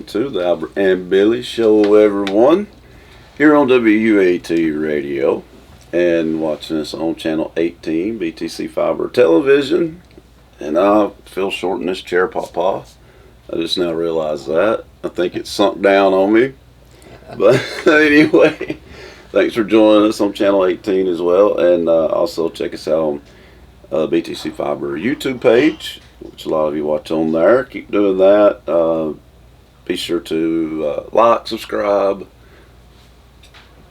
welcome to the Albert and Billy Show, everyone. Here on WAT Radio and watching us on Channel 18, BTC Fiber Television. And I feel short in this chair, Papa. I just now realized that. I think it sunk down on me. But anyway, thanks for joining us on Channel 18 as well. And also check us out on BTC Fiber YouTube page, which a lot of you watch on there. Keep doing that. Be sure to like, subscribe.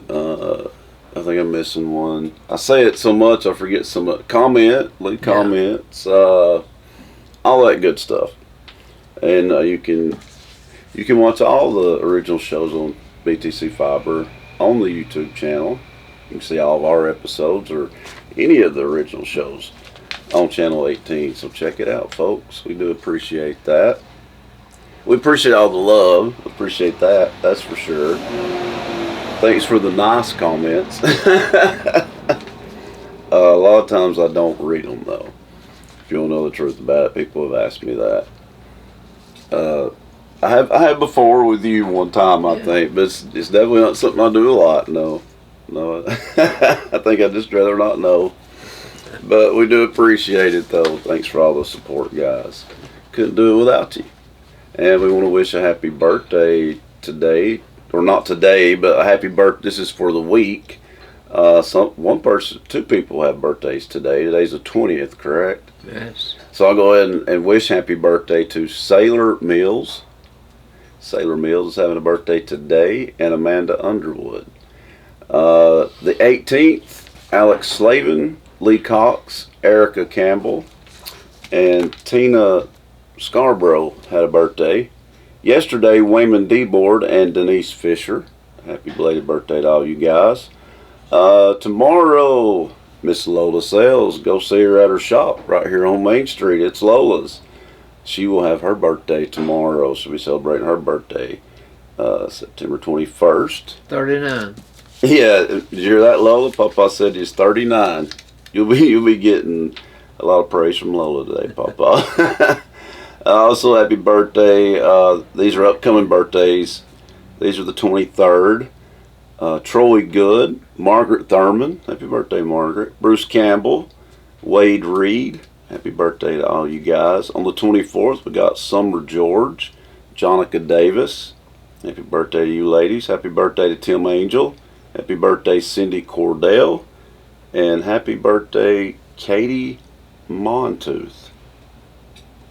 I think I'm missing one. I say it so much I forget some. Comment, leave comments, all that good stuff. And you can watch all the original shows on BTC Fiber on the YouTube channel. You can see all of our episodes or any of the original shows on Channel 18. So check it out, folks. We do appreciate that. We appreciate all the love. Appreciate that. That's for sure. Thanks for the nice comments. A lot of times I don't read them, though. If you don't know the truth about it, people have asked me that. I have before with you one time, I think, but it's definitely not something I do a lot. No. I think I'd just rather not know. But we do appreciate it, though. Thanks for all the support, guys. Couldn't do it without you. And we want to wish a happy birthday today. Or not today, but a happy birthday. This is for the week. Two people have birthdays today. Today's the 20th, correct? Yes. So I'll go ahead and wish happy birthday to Sailor Mills. Sailor Mills is having a birthday today, and Amanda Underwood. The 18th, Alex Slavin, Lee Cox, Erica Campbell, and Tina Scarborough had a birthday. Yesterday, Wayman Deboard and Denise Fisher. Happy belated birthday to all you guys. Tomorrow, Miss Lola Sales. Go see her at her shop right here on Main Street. It's Lola's. She will have her birthday tomorrow. She'll be celebrating her birthday September 21st. 39. Yeah, did you hear that, Lola? Papa said he's 39. You'll be getting a lot of praise from Lola today, Papa. Also, happy birthday. These are upcoming birthdays. These are the 23rd. Troy Good, Margaret Thurman. Happy birthday, Margaret. Bruce Campbell, Wade Reed. Happy birthday to all you guys. On the 24th, we got Summer George, Jonica Davis. Happy birthday to you ladies. Happy birthday to Tim Angel. Happy birthday, Cindy Cordell. And happy birthday, Katie Montooth.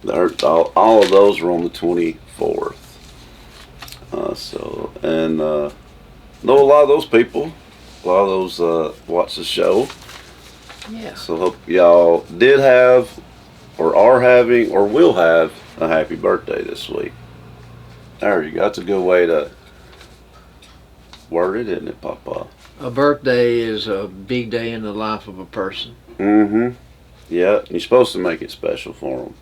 All of those were on the 24th. Know a lot of those people. A lot of those watch the show. Yeah. So hope y'all did have, or are having, or will have a happy birthday this week. There you go. That's a good way to word it, isn't it, Papa? A birthday is a big day in the life of a person. Mm-hmm. Yeah, you're supposed to make it special for them.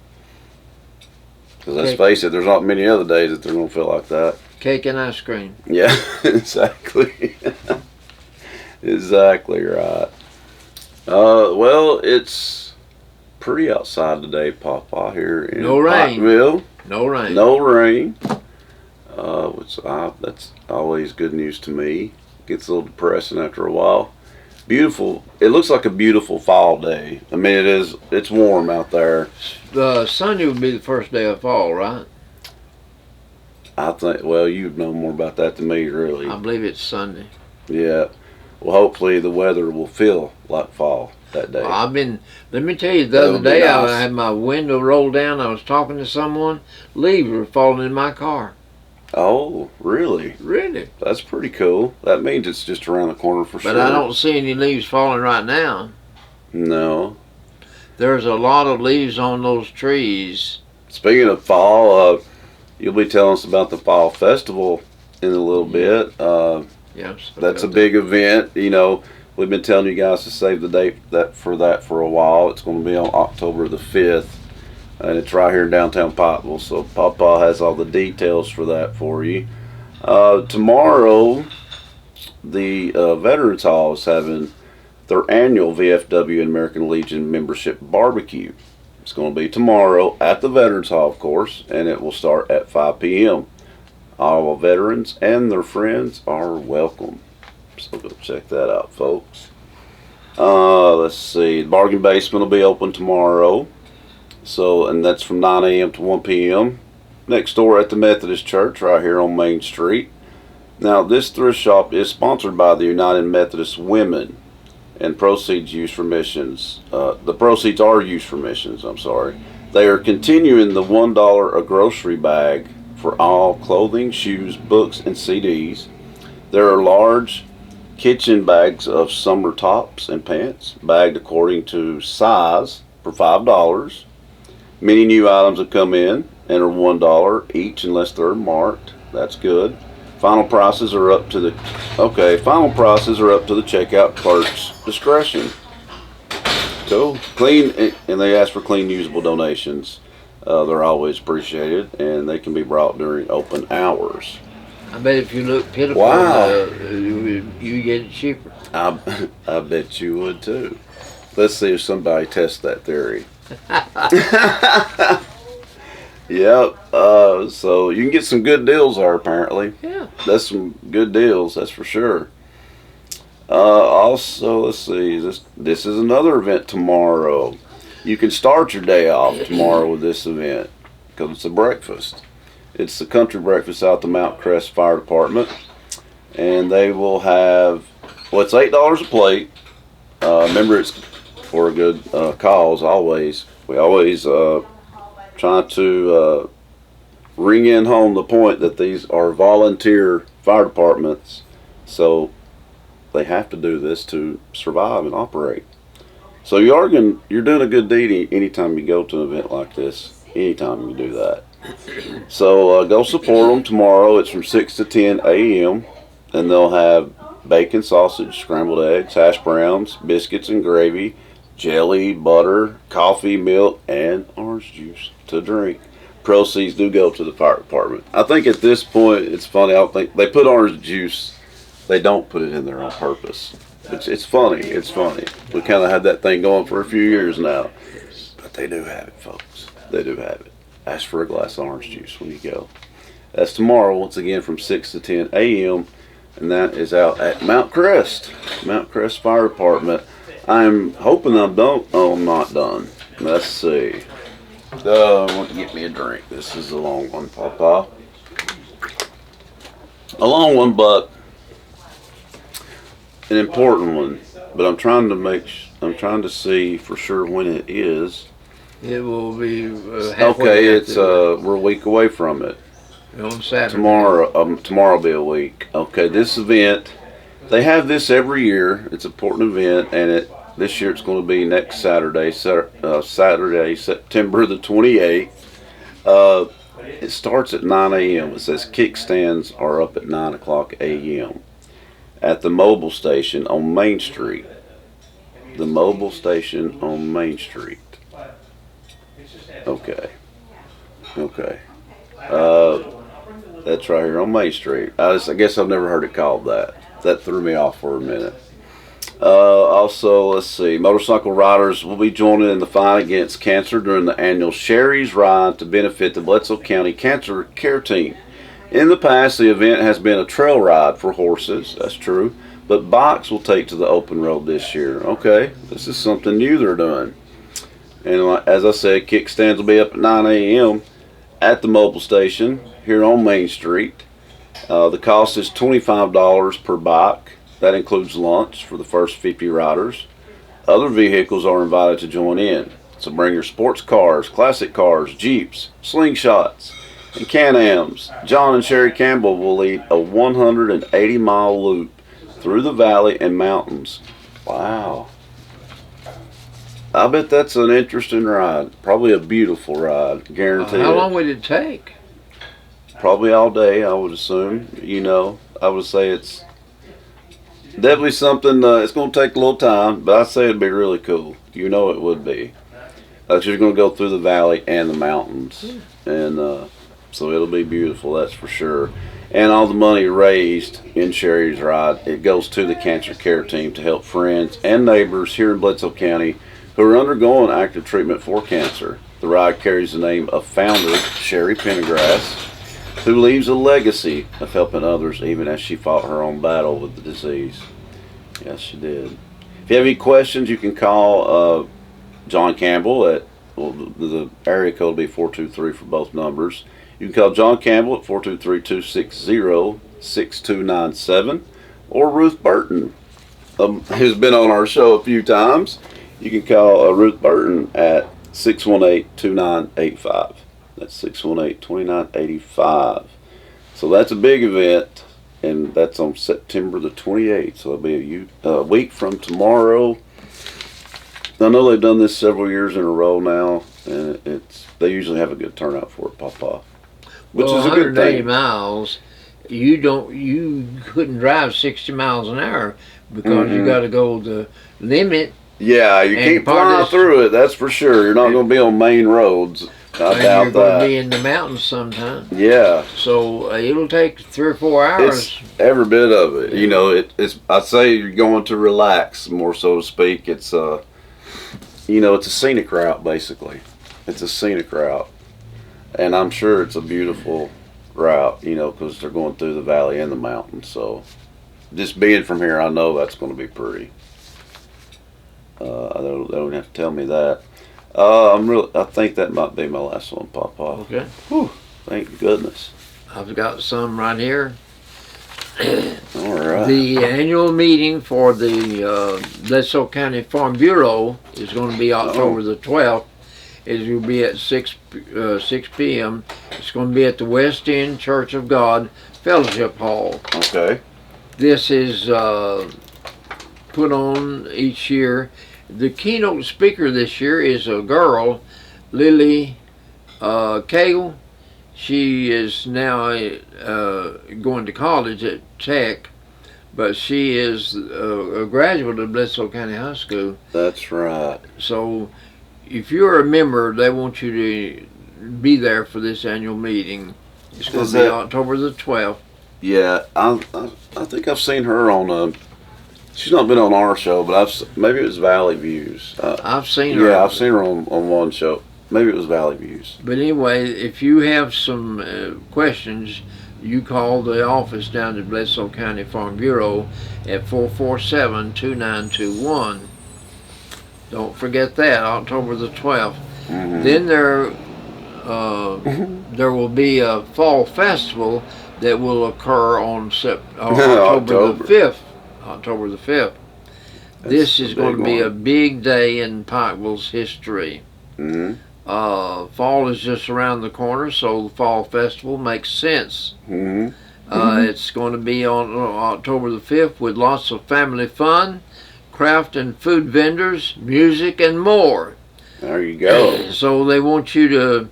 Because let's face it, there's not many other days that they're going to feel like that. Cake and ice cream. Yeah, exactly. Exactly right. Well, it's pretty outside today, Papa, here in Pottville. No rain. No rain. That's always good news to me. Gets a little depressing after a while. Beautiful. It looks like a beautiful fall day. I mean, it is. It's warm out there. Sunday would be the first day of fall, right? I think. Well, you'd know more about that than me, really. I believe it's Sunday. Yeah. Well, hopefully the weather will feel like fall that day. Well, let me tell you, the other day I had my window rolled down. I was talking to someone. Leaves were falling in my car. Oh, really? Really? That's pretty cool. That means it's just around the corner for sure. But I don't see any leaves falling right now. No. There's a lot of leaves on those trees. Speaking of fall, you'll be telling us about the Fall Festival in a little bit. Yes. That's a big event. You know, we've been telling you guys to save the date for a while. It's going to be on October the 5th. And it's right here in downtown Pottville. So Papa has all the details for that for you. Tomorrow, the Veterans Hall is having their annual VFW and American Legion membership barbecue. It's going to be tomorrow at the Veterans Hall, of course, and it will start at 5 p.m. All veterans and their friends are welcome. So go check that out, folks. Let's see. The bargain basement will be open tomorrow. So, and that's from 9 a.m. to 1 p.m. next door at the Methodist Church right here on Main Street. Now, this thrift shop is sponsored by the United Methodist Women, and proceeds used for missions. The proceeds are used for missions, I'm sorry. They are continuing the $1 a grocery bag for all clothing, shoes, books, and CDs. There are large kitchen bags of summer tops and pants, bagged according to size, for $5. Many new items have come in and are $1 each unless they're marked. That's good. Final prices are up to the checkout clerk's discretion. Cool. Clean, and they ask for clean, usable donations. They're always appreciated, and they can be brought during open hours. I bet if you look pitiful, you get it cheaper. I bet you would too. Let's see if somebody tests that theory. Yep. So you can get some good deals there, apparently. Yeah. That's some good deals, that's for sure. Also, let's see. This is another event tomorrow. You can start your day off tomorrow with this event because it's a breakfast. It's the country breakfast out the Mount Crest Fire Department, and they will have. Well, it's $8 a plate. Remember, it's for a good cause. Always, we always try to ring in home the point that these are volunteer fire departments, so they have to do this to survive and operate. So you're doing a good deed anytime you go to an event like this. Anytime you do that. So go support them tomorrow. It's from 6 to 10 a.m. and they'll have bacon, sausage, scrambled eggs, hash browns, biscuits and gravy, jelly, butter, coffee, milk, and orange juice to drink. Proceeds do go to the fire department. I think at this point, it's funny. I don't think they put orange juice. They don't put it in there on purpose. It's funny. It's funny. We kind of had that thing going for a few years now. But they do have it, folks. They do have it. Ask for a glass of orange juice when you go. That's tomorrow, once again, from 6 to 10 a.m. And that is out at Mount Crest Fire Department. I'm hoping I'm done. Oh, I'm not done. Let's see. I want to get me a drink. This is a long one, Papa. A long one, but an important one. But I'm trying to see for sure when it is. It will be okay. It's we're a week away from it. On Saturday. Tomorrow will be a week. Okay, this event, they have this every year. It's an important event, and this year it's going to be next Saturday, Saturday, September the 28th. It starts at 9 a.m. It says kickstands are up at 9 o'clock a.m. at the mobile station on Main Street. The mobile station on Main Street. Okay. That's right here on Main Street. I guess I've never heard it called that. That threw me off for a minute. Also, let's see. Motorcycle riders will be joining in the fight against cancer during the annual Sherry's Ride to benefit the Bledsoe County Cancer Care Team. In the past, the event has been a trail ride for horses. That's true. But bikes will take to the open road this year. Okay, this is something new they're doing. And as I said, kickstands will be up at 9 a.m. at the mobile station here on Main Street. The cost is $25 per bike. That includes lunch for the first 50 riders. Other vehicles are invited to join in. So bring your sports cars, classic cars, Jeeps, Slingshots, and Can-Ams. John and Sherry Campbell will lead a 180-mile loop through the valley and mountains. Wow. I bet that's an interesting ride. Probably a beautiful ride, guaranteed. How long would it take? Probably all day, I would assume. I would say it's definitely something. It's going to take a little time, but I'd say it'd be really cool. It would be. You're going to go through the valley and the mountains, and so it'll be beautiful. That's for sure. And all the money raised in Sherry's Ride, it goes to the Cancer Care Team to help friends and neighbors here in Bledsoe County who are undergoing active treatment for cancer. The ride carries the name of founder Sherry Pendergrass. who leaves a legacy of helping others even as she fought her own battle with the disease. Yes, she did. If you have any questions, you can call John Campbell at, well, the area code will be 423 for both numbers. You can call John Campbell at 423-260-6297, or Ruth Burton, who's been on our show a few times. You can call Ruth Burton at 618-2985. That's 618-2985. So that's a big event, and that's on September the 28th. So it'll be a week from tomorrow. I know they've done this several years in a row now, and they usually have a good turnout for it, Papa. Which is a good 180 thing. miles. You couldn't drive 60 miles an hour because you got to go the limit. Yeah, you can't fly through it. That's for sure. You're not going to be on main roads. I doubt you're going to be in the mountains sometime. Yeah. So it'll take 3 or 4 hours. It's every bit of it. You know, it's. I say you're going to relax, more so to speak. It's it's a scenic route basically. It's a scenic route, and I'm sure it's a beautiful route. Because they're going through the valley and the mountains. So, just being from here, I know that's going to be pretty. They don't have to tell me that. I think that might be my last one, Papa. Okay. Whew, thank goodness. I've got some right here. All right. The annual meeting for the Bledsoe County Farm Bureau is going to be October the 12th. It will be at 6 p.m. It's going to be at the West End Church of God Fellowship Hall. Okay. This is put on each year. The keynote speaker this year is a girl, Lily Cagle. She is now going to college at Tech, but she is a graduate of Bledsoe County High School. That's right. So if you're a member, they want you to be there for this annual meeting. It's going to be October the 12th. Yeah, I think I've seen her on she's not been on our show, but maybe it was Valley Views. I've seen her. Yeah, I've seen her on one show. Maybe it was Valley Views. But anyway, if you have some questions, you call the office down at Bledsoe County Farm Bureau at 447-2921. Don't forget that, October the 12th. Mm-hmm. Then there will be a fall festival that will occur on October the 5th. October the 5th. This is going to be a big day in Pikeville's history. Mm-hmm. Fall is just around the corner, so the fall festival makes sense. Mm-hmm. It's going to be on October the 5th with lots of family fun, craft and food vendors, music, and more. There you go. So they want you to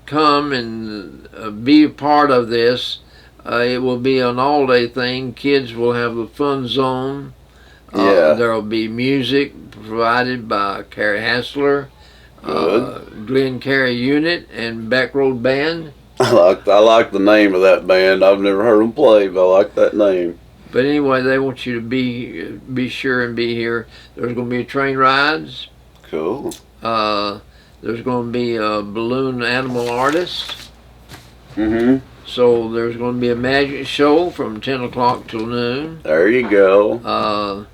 come and be a part of this. It will be an all-day thing. Kids will have a fun zone. There will be music provided by Carrie Hassler, Glenn Carey Unit, and Backroad Band. I like the name of that band. I've never heard them play, but I like that name. But anyway, they want you to be sure and be here. There's going to be train rides. Cool. There's going to be a balloon animal artist. Mm-hmm. So there's going to be a magic show from 10 o'clock till noon. There you go.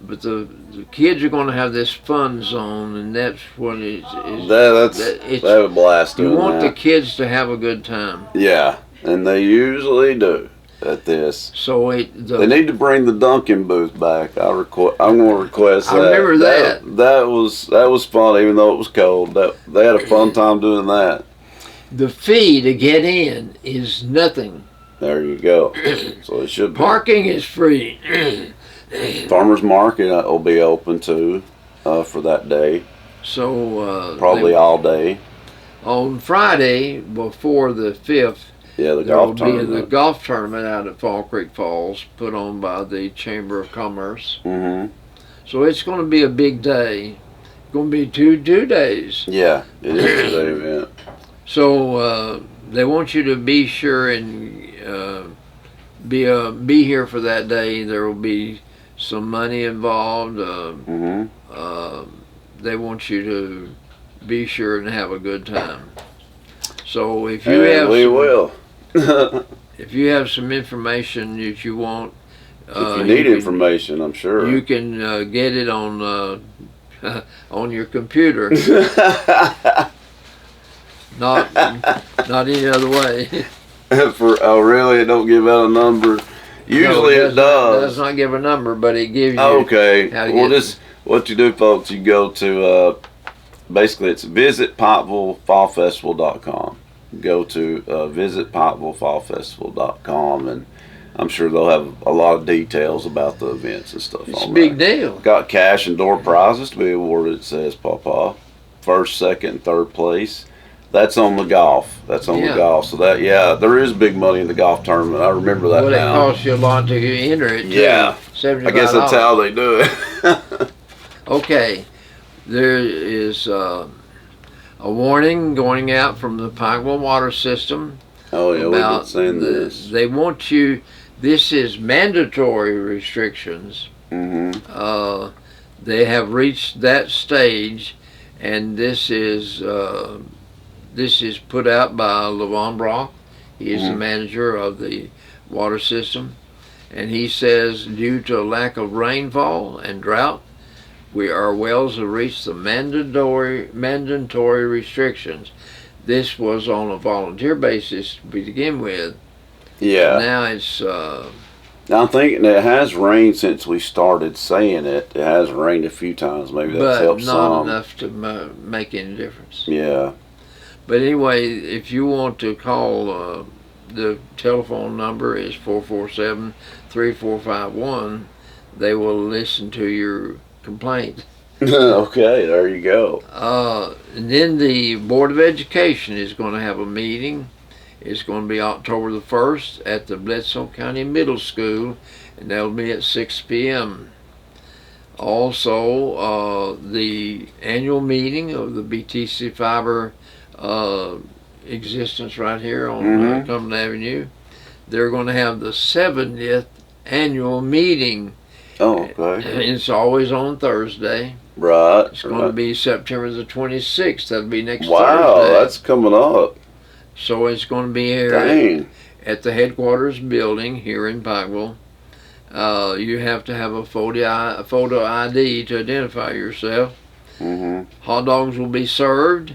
But the kids are going to have this fun zone, and that's what it's they have a blast doing You want that. the kids to have a good time. Yeah, and they usually do at this. So they need to bring the Dunkin' booth back. I'm going to request that. I remember that. That was fun, even though it was cold. They had a fun time doing that. The fee to get in is nothing. There you go. So it should be. Parking is free. Farmers market will be open too for that day. So probably all day. On Friday before the 5th, yeah, there will be the golf tournament out at Fall Creek Falls, put on by the Chamber of Commerce. Mm-hmm. So it's going to be a big day. It's going to be two days. Yeah, it is a day event. So they want you to be sure and be here for that day. There will be some money involved. They want you to be sure and have a good time. So if you And have we some, will. if you have some information that you want, If you need information, I'm sure. you can get it on on your computer. Not any other way. Oh, really? It don't give out a number? Usually No, it does. It does not give a number, but it gives you. Okay. How to Well, get this what you do, folks. You go to basically it's visit PikevilleFallFestival.com. Go to visit PikevilleFallFestival.com, and I'm sure they'll have a lot of details about the events and stuff. It's on a big there. deal. Got cash and door prizes to be awarded. It says Papa, first, second, and third place. That's on the golf. That's on the golf. So that there is big money in the golf tournament. I remember that Well, now. it costs you a lot to enter it. Too. Yeah. $75. I guess that's how they do it. Okay, there is a warning going out from the Pikeville water system. Oh yeah, we've been saying this. They want you. This is mandatory restrictions. Mm-hmm. They have reached that stage, and this is put out by Levon Brock. He is the manager of the water system, and he says due to a lack of rainfall and drought, our wells have reached the mandatory restrictions. This was on a volunteer basis to begin with. Yeah. Now it's. Now I'm thinking it has rained since we started saying it. It has rained a few times. Maybe that's helped some. But not enough to make any difference. Yeah. But anyway, if you want to call, the telephone number is 447-3451. They will listen to your complaint. Okay, there you go. And then the Board of Education is going to have a meeting. It's going to be October the 1st at the Bledsoe County Middle School, and that'll be at 6 p.m. Also, the annual meeting of the BTC Fiber existence right here on Cumberland Avenue. They're going to have the 70th annual meeting. Oh, okay. And it's always on Thursday. Right. It's going to be September the 26th. That'll be next Thursday. Wow, that's coming up. So it's going to be here at the headquarters building here in Pikeville. You have to have a photo ID to identify yourself. Hot dogs will be served,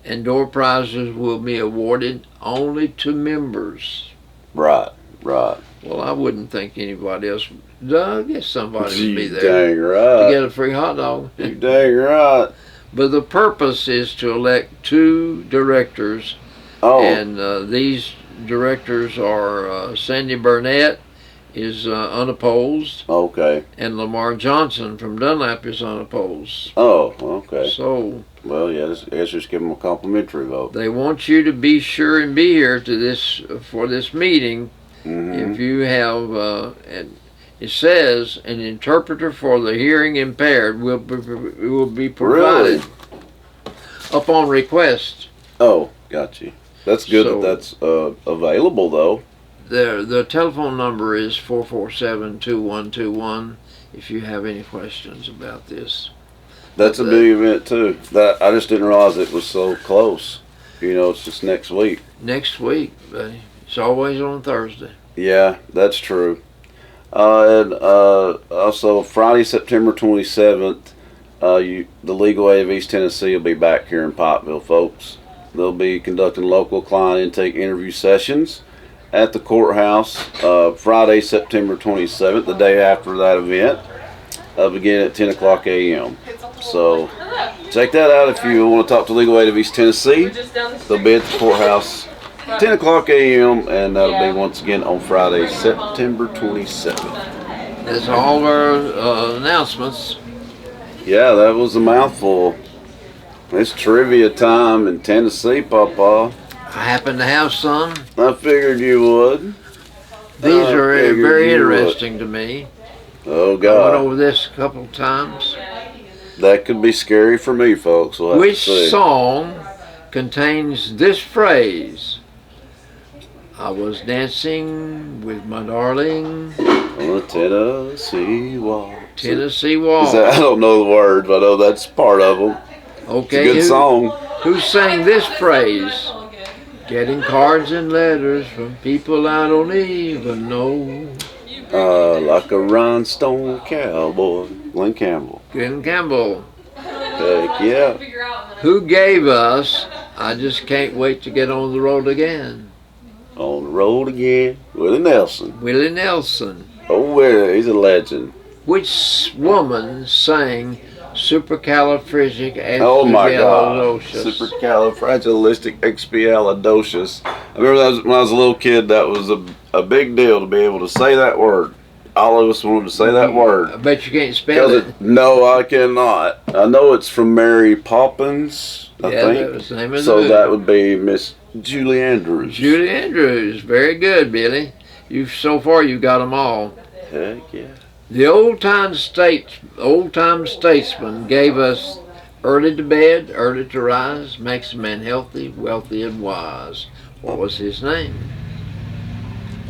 and door prizes will be awarded only to members. Right, right. Well, I wouldn't think anybody else. I guess somebody would be there. Dang right. To get a free hot dog. You dang right. But the purpose is to elect 2 directors. Oh. And these directors are Sandy Burnett is unopposed. Okay. And Lamar Johnson from Dunlap is unopposed. Oh, okay. So. Well, yeah, I guess just give them a complimentary vote. They want you to be sure and be here for this meeting. If you have, it says an interpreter for the hearing impaired will be provided upon request. Oh, got you. That's good that's available, though. The telephone number is 447-2121 if you have any questions about this. That's a big event, too. That I just didn't realize it was so close. You know, it's just next week. Next week, buddy. It's always on Thursday. Yeah, that's true. And also Friday, September 27th, the Legal Aid of East Tennessee will be back here in Pikeville, folks. They'll be conducting local client intake interview sessions at the courthouse Friday, September 27th, the day after that event, beginning at 10 o'clock a.m. So check that out if you want to talk to Legal Aid of East Tennessee. They'll be at the courthouse 10 o'clock a.m. and that'll be once again on Friday, September 27th. That's all of our announcements. Yeah, that was a mouthful. It's trivia time in Tennessee, Papa. I happen to have some. I figured you would. These are very interesting to me. Oh, I God. went over this a couple of times. That could be scary for me, folks. We'll have Which to see. song contains this phrase? I was dancing with my darling On a Tennessee walk. Tennessee Walk. I don't know the words, but I know that's part of them. Okay, It's a good song. Who sang this phrase? Getting cards and letters from people I don't even know. Like a rhinestone cowboy. Glenn Campbell. Glenn Campbell. Heck yeah. Who gave us I Just Can't Wait to Get on the Road Again? On the road again. Willie Nelson. Willie Nelson. Oh, yeah, he's a legend. Which woman sang Supercalifragilisticexpialidocious? Oh my God. Supercalifragilisticexpialidocious. I remember when I was a little kid, that was a big deal to be able to say that word. All of us wanted to say that word. I bet you can't spell it. No, I cannot. I know it's from Mary Poppins, I think. That was the name of the So movie. that would be Miss Julie Andrews. Julie Andrews. Very good, Billy. So far you've got them all. Heck yeah. The old-time statesman gave us early to bed, early to rise, makes a man healthy, wealthy, and wise. What was his name?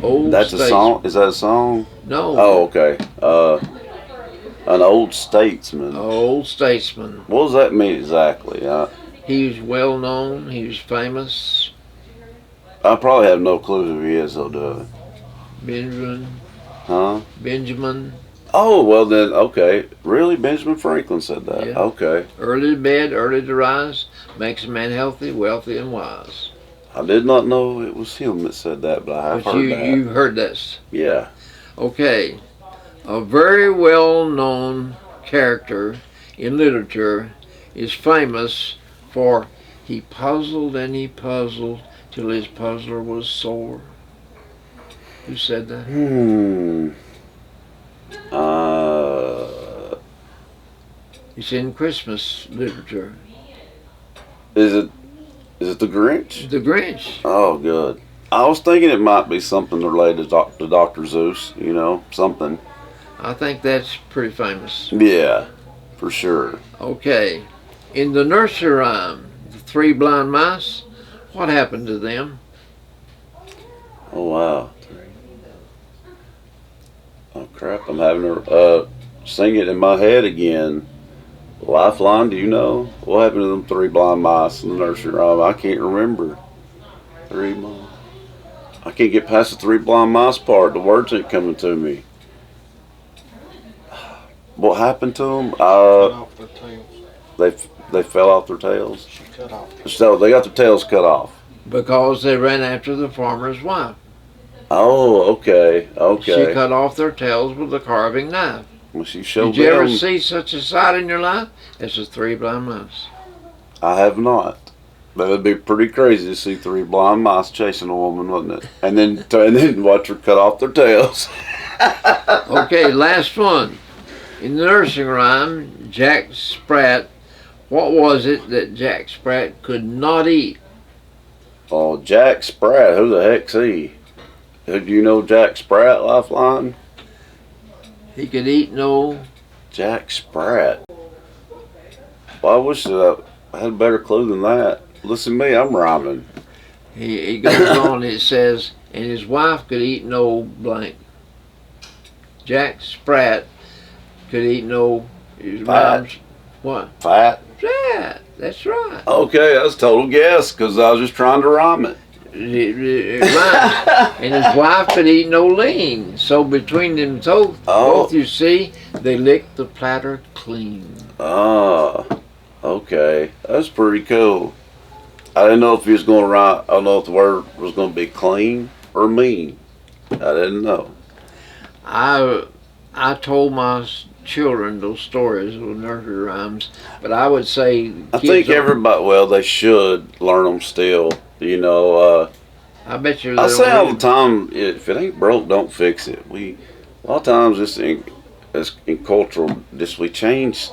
That's statesman. a song? Is that a song? No. Oh, okay. An old statesman. Old statesman. What does that mean exactly? He was well known. He was famous. I probably have no clue who he is, though, do I? Benjamin. Huh? Benjamin. Oh, well then, okay. Really? Benjamin Franklin said that? Yeah. Okay. Early to bed, early to rise, makes a man healthy, wealthy, and wise. I did not know it was him that said that, but I have heard that. You've heard this. Yeah. Okay. A very well-known character in literature is famous for he puzzled and he puzzled till his puzzler was sore. Who said that? It's in Christmas literature. Is it the Grinch? The Grinch. Oh, good. I was thinking it might be something related to Dr. Zeus, something. I think that's pretty famous. Yeah, for sure. Okay. In the nursery rhyme, the three blind mice, what happened to them? Oh, wow. Oh, crap. I'm having to sing it in my head again. Lifeline, do you know? What happened to them three blind mice in the nursery rhyme? I can't remember. I can't get past the three blind mice part. The words ain't coming to me. What happened to them? Off their tails. They fell off their tails. She cut off. So they got their tails cut off. Because they ran after the farmer's wife. Oh, okay. She cut off their tails with a carving knife. Well, she showed Did you ever them. see such a sight in your life? It's the three blind mice. I have not. That would be pretty crazy to see three blind mice chasing a woman, wouldn't it? And then watch her cut off their tails. Okay, last one. In the nursing rhyme, Jack Sprat, what was it that Jack Sprat could not eat? Oh, Jack Sprat. Who the heck's he? Do you know Jack Sprat, Lifeline? He could eat no... Jack Sprat. Well, I wish that I had a better clue than that. Listen to me, I'm rhyming. He goes on, it says, and his wife could eat no blank. Jack Sprat could eat no... His rhymes. What? Fat. Sprat. That's right. Okay, that's a total guess because I was just trying to rhyme it. It rhymes. And his wife could eat no lean. So between them both, you see, they licked the platter clean. Ah, okay. That's pretty cool. I didn't know if he was going to write, I don't know if the word was going to be clean or mean. I didn't know. I told my children those stories, those nursery rhymes, but I would say I think everybody, well, they should learn them still. I bet you. I say all the time, if it ain't broke, don't fix it. A lot of times, just in cultural, we change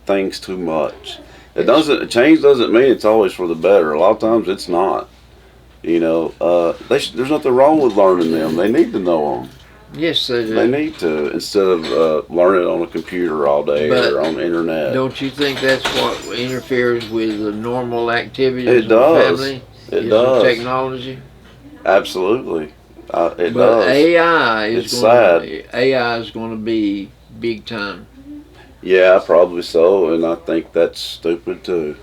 things too much. Change doesn't mean it's always for the better. A lot of times, it's not. There's nothing wrong with learning them. They need to know them. Yes, they do. They need to, instead of learning on a computer all day or on the internet. Don't you think that's what interferes with the normal activities It of does. the family? It does. Technology. Absolutely. It but does. AI is going to be big time. Yeah, probably so, and I think that's stupid too.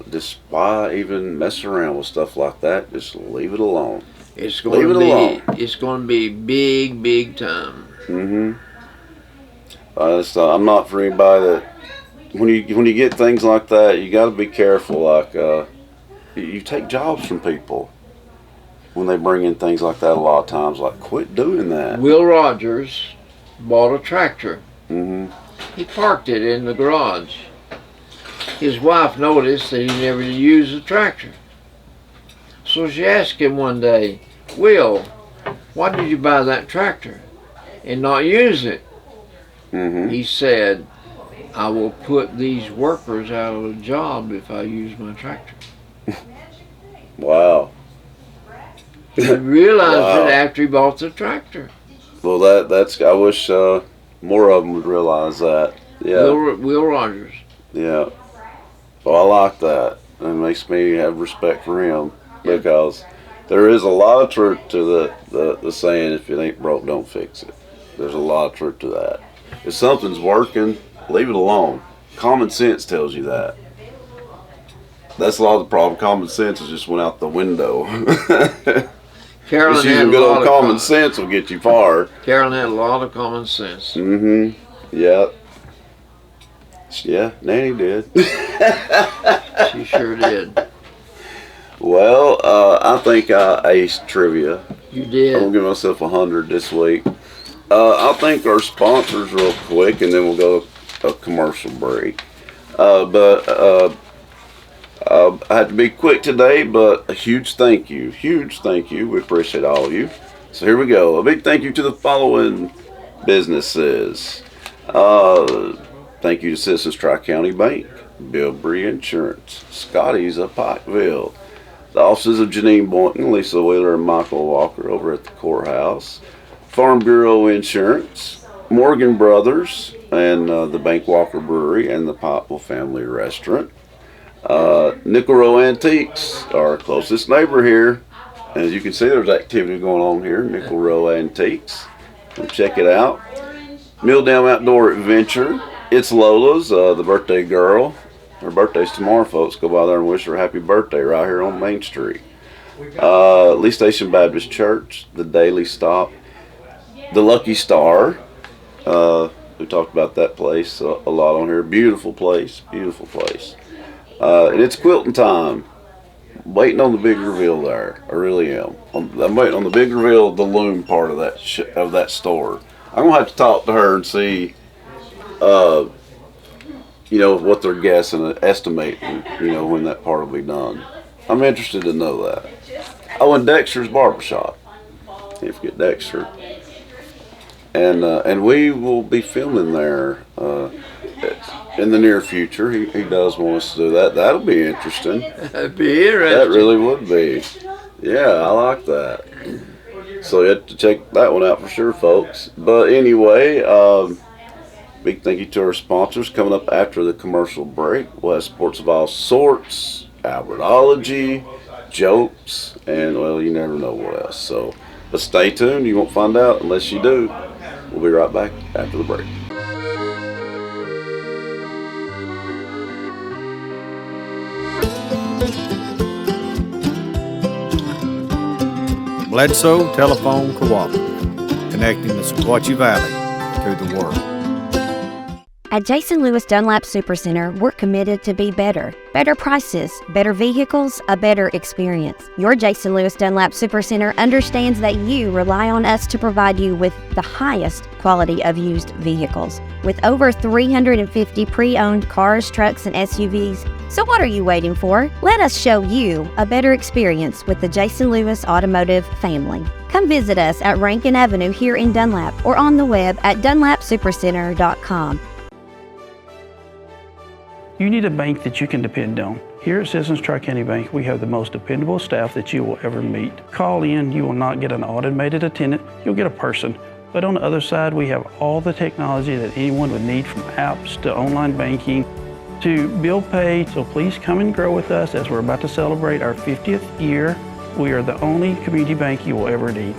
Just why even mess around with stuff like that? Just leave it alone. It's Leave going it to be alone. it's going to be big, big time. Mm-hmm. I'm not for anybody that when you get things like that, you got to be careful. Like you take jobs from people when they bring in things like that. A lot of times, like quit doing that. Will Rogers bought a tractor. Mm-hmm. He parked it in the garage. His wife noticed that he never used the tractor. So she asked him one day, Will, why did you buy that tractor and not use it? Mm-hmm. He said, I will put these workers out of a job if I use my tractor. Wow. He realized Wow. it after he bought the tractor. Well, that's. I wish more of them would realize that. Yeah. Will Rogers. Yeah. Well, I like that. It makes me have respect for him because there is a lot of truth to the saying, if it ain't broke, don't fix it. There's a lot of truth to that. If something's working, leave it alone. Common sense tells you that. That's a lot of the problem. Common sense has just went out the window. Carolyn Just had using a good lot old of common sense will get you far. Carolyn had a lot of common sense. Mm-hmm. Yeah. Yeah, Nanny did. She sure did. Well, I think I aced trivia. You I'm did. gonna give myself 100 this week. I'll thank our sponsors real quick, and then we'll go a commercial break. I had to be quick today, but a huge thank you. We appreciate all of you. So here we go. A big thank you to the following businesses. Thank you to Citizens Tri-County Bank, Bilbrey Insurance, Scotty's of Pikeville, the offices of Janine Boynton, Lisa Wheeler, and Michael Walker over at the courthouse, Farm Bureau Insurance, Morgan Brothers, and the Bank Walker Brewery, and the Pikeville Family Restaurant. Nickel Row Antiques, our closest neighbor here. And as you can see, there's activity going on here. Nickel Row Antiques. Come check it out. Mill Dam Outdoor Adventure. It's Lola's, the birthday girl. Her birthday's tomorrow, folks. Go by there and wish her a happy birthday right here on Main Street. Lee Station Baptist Church, the Daily Stop, the Lucky Star. We talked about that place a lot on here. Beautiful place. And it's quilting time. I'm waiting on the big reveal there. I really am. I'm waiting on the big reveal of the loom part of that store. I'm gonna have to talk to her and see, what they're guessing, estimating, when that part will be done. I'm interested to know that. Oh, and Dexter's Barbershop. Can't forget Dexter. And we will be filming there in the near future. He does want us to do that. That'll be interesting. That'd be interesting. That really would be. Yeah, I like that. So you have to check that one out for sure, folks. But anyway, big thank you to our sponsors. Coming up after the commercial break, we'll have sports of all sorts, Albertology, jokes, and, well, you never know what else. So, but stay tuned. You won't find out unless you do. We'll be right back after the break. Bledsoe Telephone Cooperative, connecting the Sequatchie Valley to the world. At Jason Lewis Dunlap Supercenter, we're committed to be better. Better prices, better vehicles, a better experience. Your Jason Lewis Dunlap Supercenter understands that you rely on us to provide you with the highest quality of used vehicles. With over 350 pre-owned cars, trucks, and SUVs, so what are you waiting for? Let us show you a better experience with the Jason Lewis Automotive family. Come visit us at Rankin Avenue here in Dunlap or on the web at dunlapsupercenter.com. You need a bank that you can depend on. Here at Citizens Tri-County Bank, we have the most dependable staff that you will ever meet. Call in, you will not get an automated attendant, you'll get a person. But on the other side, we have all the technology that anyone would need, from apps to online banking to bill pay. So please come and grow with us as we're about to celebrate our 50th year. We are the only community bank you will ever need.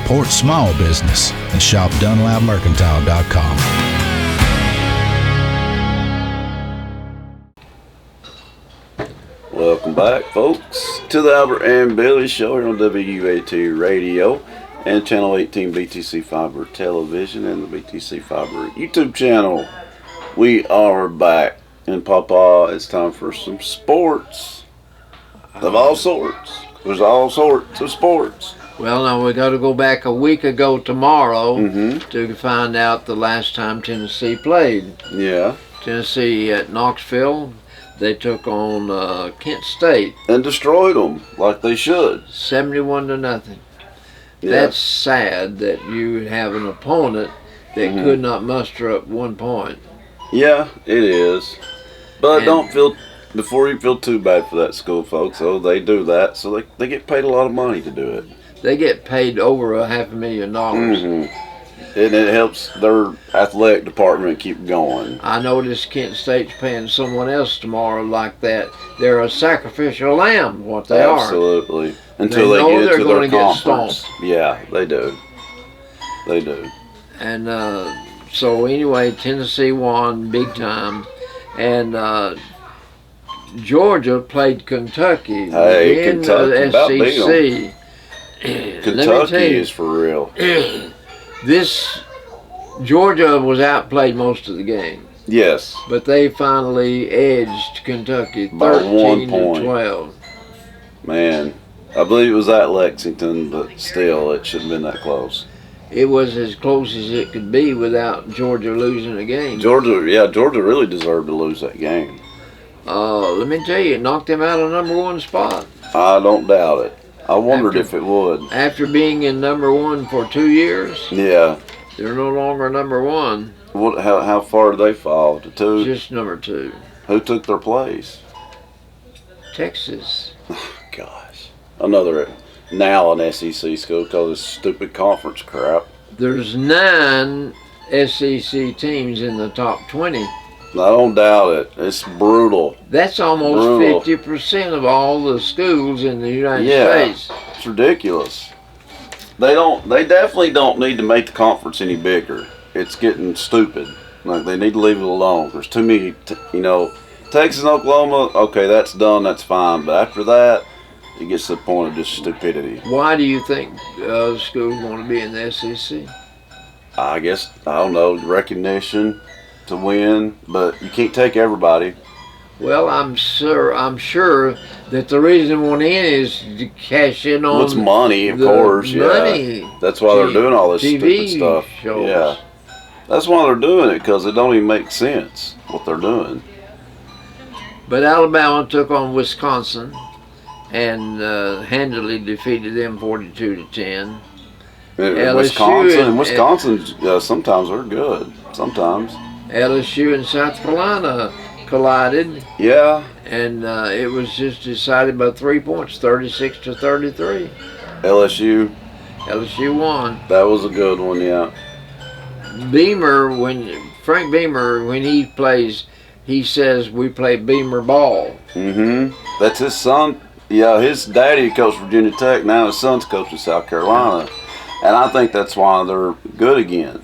support small business and shop DunlapMercantile.com. Welcome back, folks, to the Albert and Billy Show here on WAT Radio and Channel 18 BTC Fiber Television and the BTC Fiber YouTube channel. We are back, and Papa, it's time for some sports of all sorts. There's all sorts of sports. Well, now we got to go back a week ago tomorrow to find out the last time Tennessee played. Yeah. Tennessee at Knoxville. They took on Kent State and destroyed them like they should. 71-0. Yeah. That's sad that you would have an opponent that could not muster up 1 point. Yeah, it is. But don't feel, before you feel too bad for that school, folks. Oh, they do that, so they get paid a lot of money to do it. They get paid over $500,000. And it helps their athletic department keep going. I noticed Kent State's paying someone else tomorrow like that. They're a sacrificial lamb, what they are. Absolutely. Until they get into their conference. Get yeah, they do. They do. And so anyway, Tennessee won big time. And Georgia played Kentucky. Hey, in Kentucky about beat 'em. SEC. Kentucky is for real. This Georgia was outplayed most of the game. Yes. But they finally edged Kentucky by 1 point. 13-12. Man, I believe it was at Lexington, but still, it shouldn't have been that close. It was as close as it could be without Georgia losing a game. Georgia really deserved to lose that game. Let me tell you, it knocked them out of #1 spot. I don't doubt it. I wondered if it would. After being in #1 for 2 years, yeah, they're no longer #1. How far did they fall? To 2? Just #2. Who took their place? Texas. Gosh, another now an SEC school because of this stupid conference crap. There's 9 SEC teams in the top 20. I don't doubt it. It's brutal. That's almost 50% of all the schools in the United States. It's ridiculous. They definitely don't need to make the conference any bigger. It's getting stupid. Like, they need to leave it alone. There's too many, Texas and Oklahoma, okay, that's done, that's fine. But after that, it gets to the point of just stupidity. Why do you think schools want to be in the SEC? I guess, I don't know, recognition to win, but you can't take everybody. Well, I'm sure that the reason one in is to cash in on it's money, of course. Money. Yeah, that's why they're doing all this TV stupid stuff. Shows. Yeah, that's why they're doing it, because it don't even make sense what they're doing. But Alabama took on Wisconsin and handily defeated them 42-10. Wisconsin, sometimes they're good. Sometimes. LSU and South Carolina collided. Yeah. And it was just decided by 3 points, 36-33. LSU won. That was a good one, yeah. Frank Beamer, when he plays, he says we play Beamer ball. That's his son. Yeah, his daddy coached Virginia Tech. Now his son's coaching South Carolina. And I think that's why they're good again.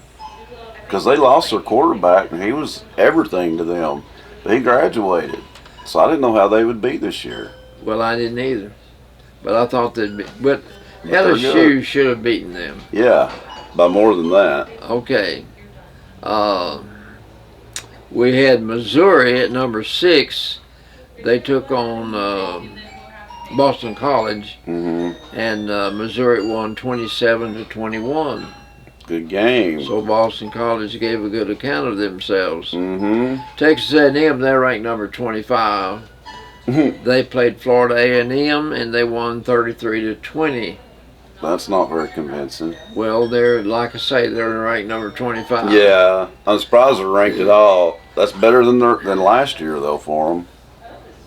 Because they lost their quarterback, and he was everything to them. But he graduated. So I didn't know how they would beat this year. Well, I didn't either. But I thought they'd be. But LSU should have beaten them. Yeah, by more than that. Okay. We had Missouri at #6. They took on Boston College. And Missouri won 27-21. Good game. So Boston College gave a good account of themselves. Texas A&M, they're ranked number 25. They played Florida A&M and they won 33-20. That's not very convincing. Well, they're, like I say, they're ranked number 25. Yeah, I'm surprised they're ranked at all. That's better than last year though for them.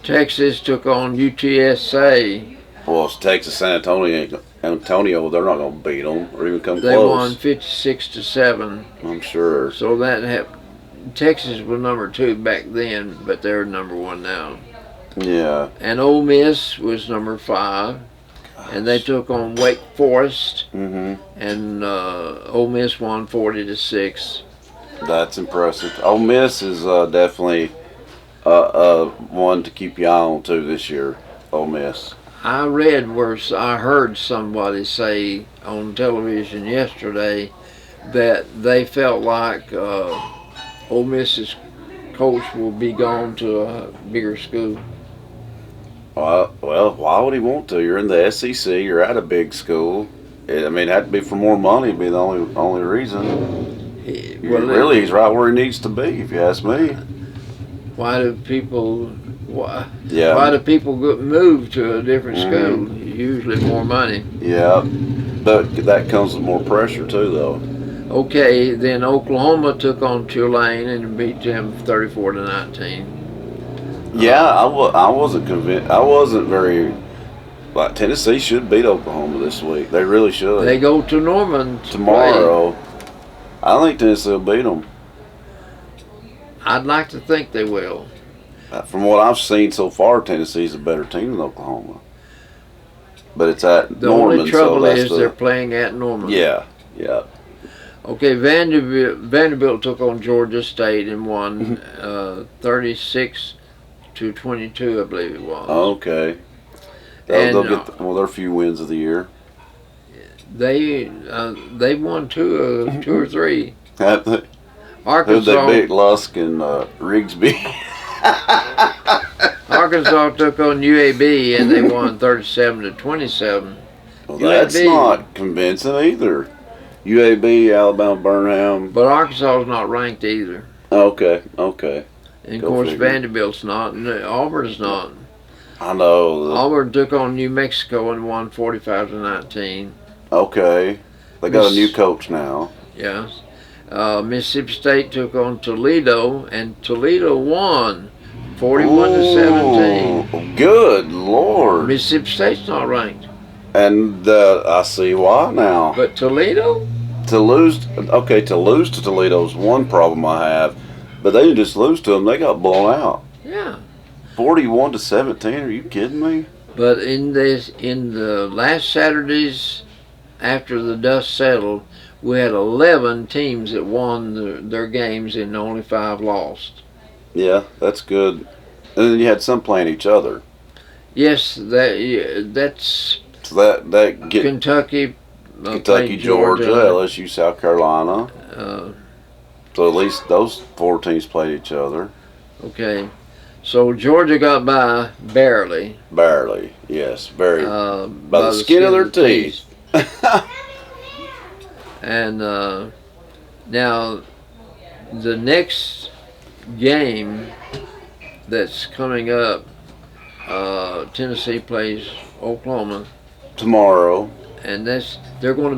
Texas took on UTSA. Well, it's Texas San Antonio, they're not going to beat them or even come They close. won 56-7. I'm sure. So that Texas was number 2 back then, but they're number 1 now. Yeah. And Ole Miss was number 5. and they took on Wake Forest, Mm-hmm. and Ole Miss won 40-6. That's impressive. Ole Miss is definitely one to keep your eye on too this year. Ole Miss. I heard somebody say on television yesterday that they felt like Ole Miss's coach will be gone to a bigger school. Well, why would he want to? You're in the SEC. You're at a big school. I mean, that'd be for more money. Would be the only reason. He's right where he needs to be, if you ask me. Why do people move to a different school? Usually more money. Yeah, but that comes with more pressure too, though. Okay, then Oklahoma took on Tulane and beat them 34-19. Yeah, I wasn't convinced. I wasn't very. Like, Tennessee should beat Oklahoma this week. They really should. They go to Norman tomorrow. I think Tennessee will beat them. I'd like to think they will. From what I've seen so far, Tennessee's a better team than Oklahoma. But it's at the Norman. The only trouble is they're playing at Norman. Yeah. Okay, Vanderbilt took on Georgia State and won 36-22, I believe it was. Okay. They'll get their few wins of the year. They won two or three. Arkansas. Who'd they beat? Lusk and Rigsby. Arkansas took on UAB and they won 37-27. Well, that's not convincing either. UAB, Alabama, Birmingham. But Arkansas is not ranked either. Okay. And of course, Vanderbilt's not, and Auburn's not. I know. Auburn took on New Mexico and won 45-19. Okay. They got a new coach now. Yeah. Mississippi State took on Toledo, and Toledo won 41-17. Good Lord. Mississippi State's not ranked. And I see why now. But Toledo? To lose to Toledo is one problem I have, but they didn't just lose to them; they got blown out. Yeah. 41-17. Are you kidding me? But in the last Saturdays, after the dust settled, we had 11 teams that won their games and only 5 lost. Yeah, that's good. And then you had some playing each other. Yes, that's. So that Kentucky, Georgia, LSU, South Carolina. So at least those 4 teams played each other. Okay, so Georgia got by barely. Barely, yes, very by the skin of their teeth. And now the next game that's coming up, Tennessee plays Oklahoma tomorrow, and that's going to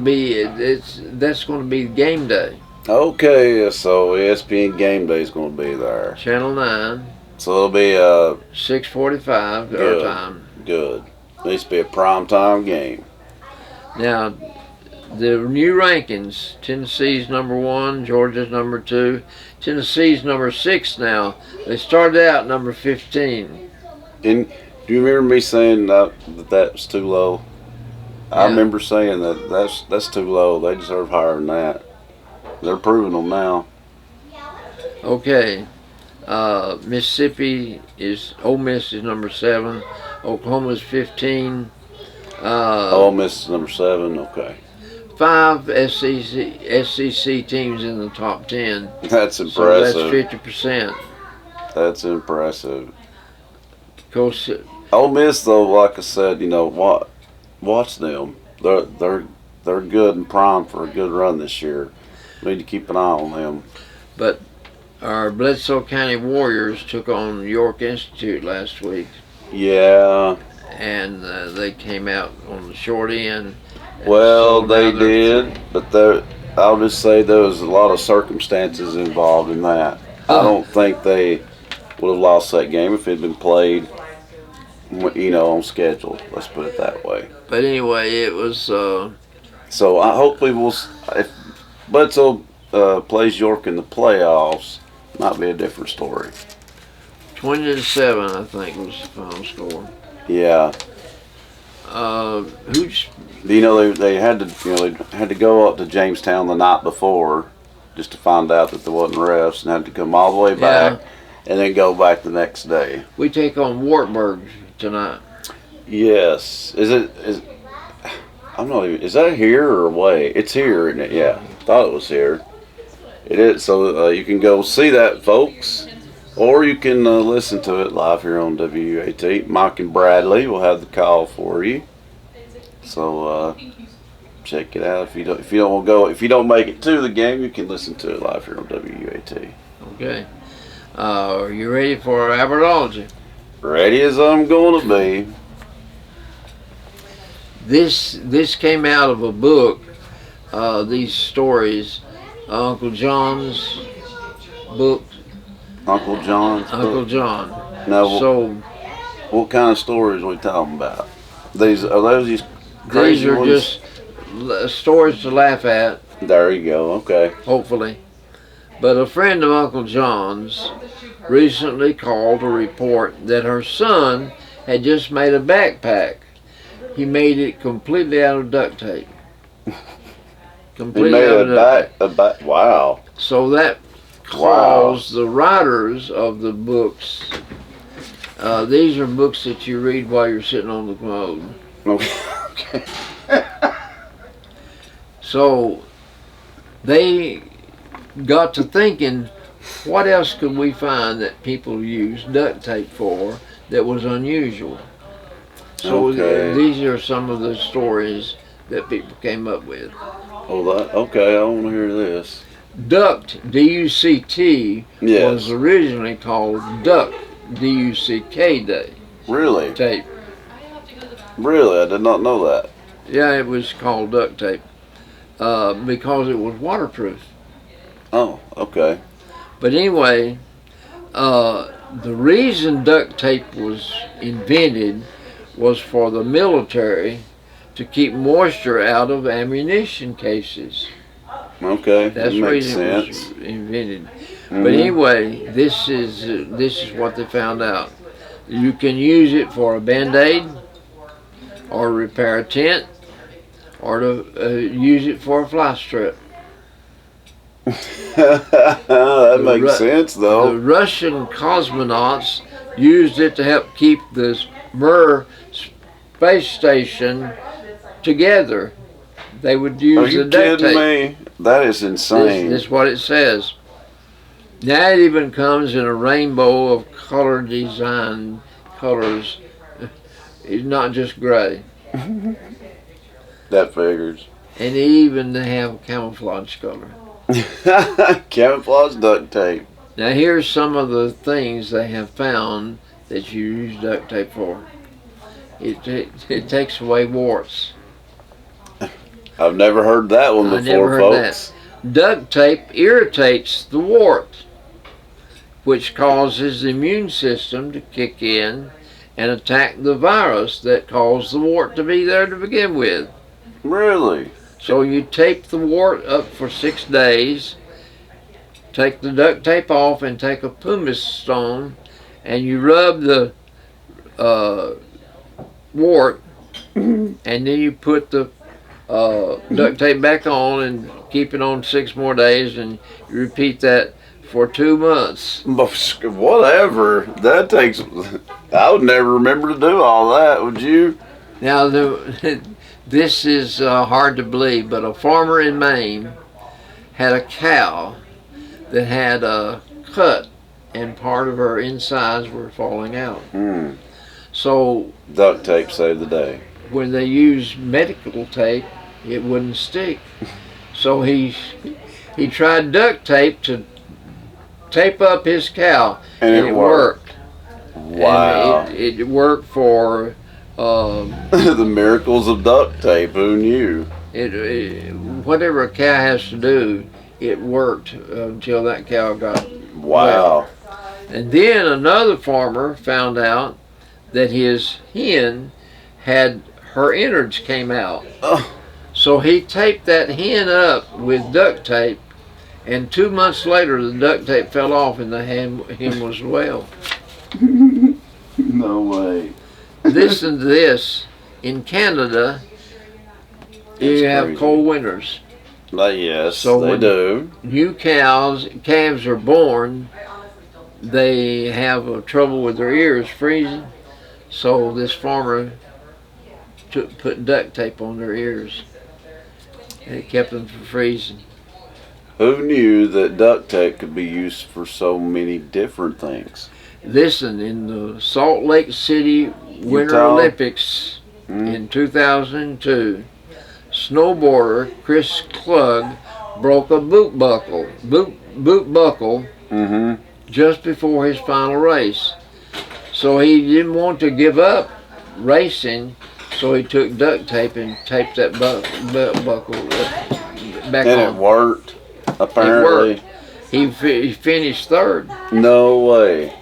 be game day. Okay, so ESPN Game Day is going to be there. Channel 9. So it'll be 6:45 our time. Good. Needs to be a prime time game. Now, the new rankings: Tennessee's number 1, Georgia's number 2, Tennessee's number 6 now. They started out number 15. And do you remember me saying that was too low? Yeah. I remember saying that's too low. They deserve higher than that. They're proving them now. Okay. Ole Miss is number 7. Oklahoma's 15. Ole Miss is number 7. Okay. 5 SEC teams in the top 10. That's impressive. So that's 50%. That's impressive. Of course. Ole Miss, though, like I said, watch them. They're good and primed for a good run this year. We need to keep an eye on them. But our Bledsoe County Warriors took on York Institute last week. Yeah. And they came out on the short end. Well, they did, but I'll just say there was a lot of circumstances involved in that. I don't think they would have lost that game if it had been played, on schedule. Let's put it that way. But anyway, it was. So I hopefully if Bledsoe plays York in the playoffs, might be a different story. 20-7, I think, was the final score. Yeah. Who's Do you know they had to they had to go up to Jamestown the night before just to find out that there wasn't refs, and had to come all the way back and then go back the next day. we take on Wartburg tonight? Yes. Is I'm not even. Is that here or away? It's here, isn't it? Yeah. Thought it was here. It is. So you can go see that, folks, or you can listen to it live here on WAT. Mike and Bradley will have the call for you. So check it out. If you don't want to go, if you don't make it to the game, you can listen to it live here on WAT. Okay. Are you ready for Abertology? Ready as I'm going to be. This came out of a book. These stories, Uncle John's book. Uncle John's Uncle book? John. Now, So what kind of stories are we talking about? These are those these crazy these are ones? just stories to laugh at, There you go. Okay. hopefully. But a friend of Uncle John's recently called to report that her son had just made a backpack. He made it completely out of duct tape. He Completely made out of duct tape. Wow. So that caused the writers of the books. These are books that you read while you're sitting on the commode. Okay. So they got to thinking, what else could we find that people use duct tape for that was unusual? So these are some of the stories that people came up with. Okay, I want to hear this. Duct, D-U-C-T, Yes. was originally called Duct, D-U-C-K Really? tape. Really? I did not know that. Yeah, it was called duct tape because it was waterproof. Oh, okay. But anyway, the reason duct tape was invented was for the military to keep moisture out of ammunition cases. Okay, That's that the makes reason it sense. was invented. But anyway, this is what they found out. You can use it for a Band-Aid, or repair a tent, or to use it for a fly strip. That makes sense, The though. Russian cosmonauts used it to help keep the Mir space station together. They would Are use the you duct kidding tape. me? That is insane. This is what it says. Now it even comes in a rainbow of color design colors. It's not just gray. That figures. And even they have camouflage color. Camouflage duct tape. Now here's some of the things they have found that you use duct tape for. It takes away warts. I've never heard that one I before, never heard folks. that. Duct tape irritates the wart, which causes the immune system to kick in and attack the virus that caused the wart to be there to begin with. Really? So you tape the wart up for 6 days, take the duct tape off and take a pumice stone and you rub the wart and then you put the duct tape back on and keep it on 6 more days, and you repeat that for 2 months. Whatever. That takes. I would never remember to do all that, would you? Now, this is hard to believe, but a farmer in Maine had a cow that had a cut and part of her insides were falling out. So Duct tape saved the day. when they used medical tape, it wouldn't stick. So he tried duct tape to tape up his cow, And it worked. worked. Wow. And it worked for The miracles of duct tape. Who knew? whatever a cow has to do. It worked until that cow got Wow. And then another farmer found out that his hen had her innards came out. Oh. So he taped that hen up with duct tape, and 2 months later the duct tape fell off and the hen was well. No way. Listen to this. In Canada, That's you have crazy. cold winters. Yes, So they when- do. New calves are born, they have trouble with their ears freezing. So this farmer put duct tape on their ears. And it kept them from freezing. Who knew that duct tape could be used for so many different things? Listen, in the Salt Lake City Winter Utah. Olympics in 2002, snowboarder Chris Klug broke a boot buckle Mm-hmm. just before his final race. So he didn't want to give up racing, so he took duct tape and taped that buckle back And it on. worked, apparently. He finished third. No way.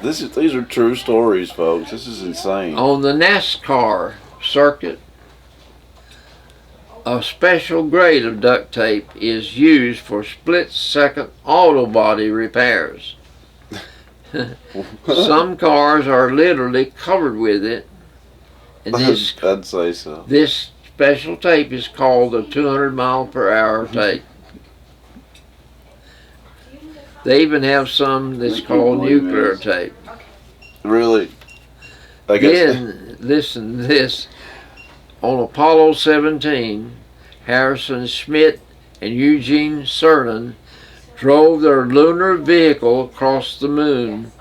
These are true stories, folks. This is insane. On the NASCAR circuit, a special grade of duct tape is used for split-second auto body repairs. Some cars are literally covered with it. And I'd say so. this special tape is called a 200-mile-per-hour tape. They even have some that's called nuclear tape. Really? I guess. Then, listen to this. On Apollo 17, Harrison Schmitt and Eugene Cernan drove their lunar vehicle across the moon,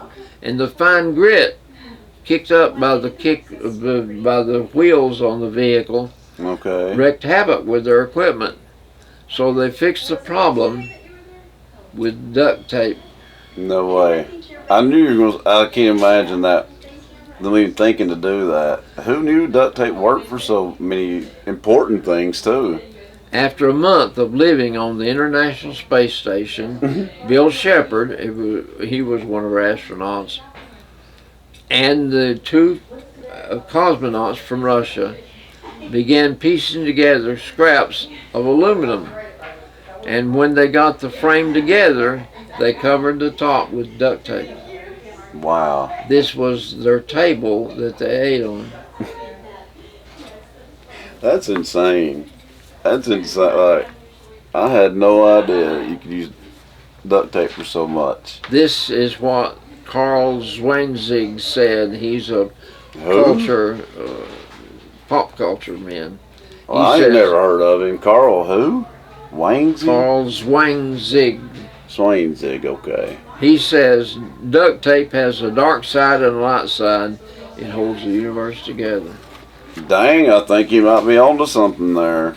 and the fine grit kicked up by the wheels on the vehicle Okay. wreaked havoc with their equipment. So they fixed the problem with duct tape. No way. I knew you were going to, I can't imagine that. Them even thinking to do that. Who knew duct tape worked for so many important things, too? After a month of living on the International Space Station, Bill Shepard, he was one of our astronauts, and the two cosmonauts from Russia began piecing together scraps of aluminum. And when they got the frame together, they covered the top with duct tape. Wow. This was their table that they ate on. That's insane. That's insane. Like, I had no idea you could use duct tape for so much. This is what Carl Zwanzig said. He's a Who? pop culture man. Well, I ain't never heard of him. Carl who? Wangsy? Carl Zwanzig. Swainzig, okay. He says duct tape has a dark side and a light side. It holds the universe together. Dang, I think you might be onto something there.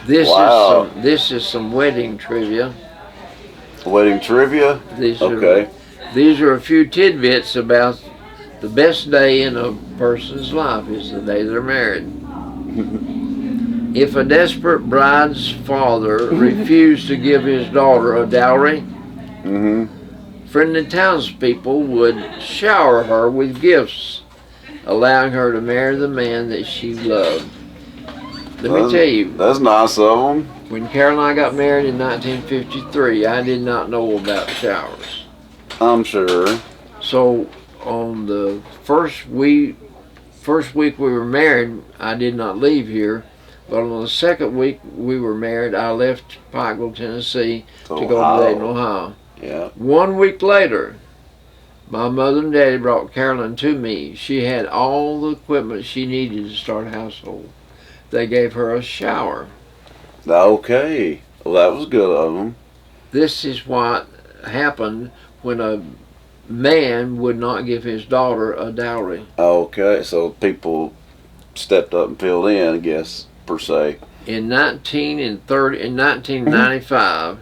Wow. This is some wedding trivia. Wedding trivia? Okay. These are a few tidbits about the best day in a person's life is the day they're married. If a desperate bride's father refused to give his daughter a dowry, friendly townspeople would shower her with gifts, allowing her to marry the man that she loved. Let me tell you, that's nice of them. when Carol and I got married in 1953, I did not know about showers. I'm sure. So on the first week we were married, I did not leave here. But on the second week we were married, I left Pikeville, Tennessee to go to Dayton, Ohio. Yeah. 1 week later, my mother and daddy brought Carolyn to me. She had all the equipment she needed to start a household. They gave her a shower. Okay. Well, that was good of them. This is what happened when a man would not give his daughter a dowry. Okay, so people stepped up and filled in, I guess, per se. In 1995,